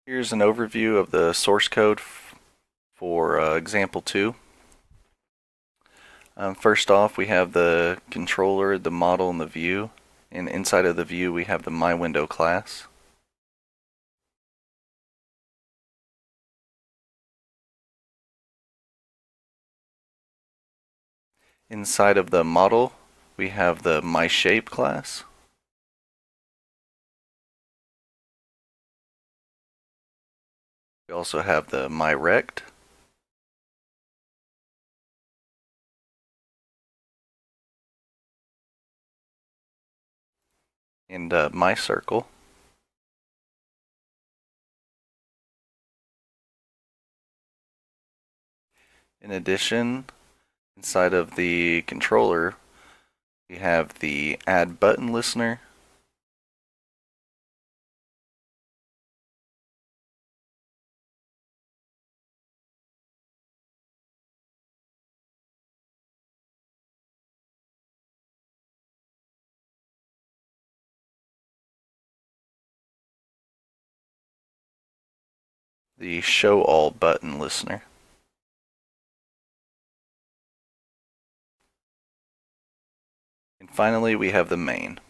Here's an overview of the source code for example 2. First off, we have the controller, the model, and the view. And inside of the view, we have the MyWindow class. Inside of the model, we have the MyShape class. We also have the MyRect. And MyCircle. In addition, inside of the controller, we have the Add Button Listener, the Show All Button Listener. And finally, we have the main.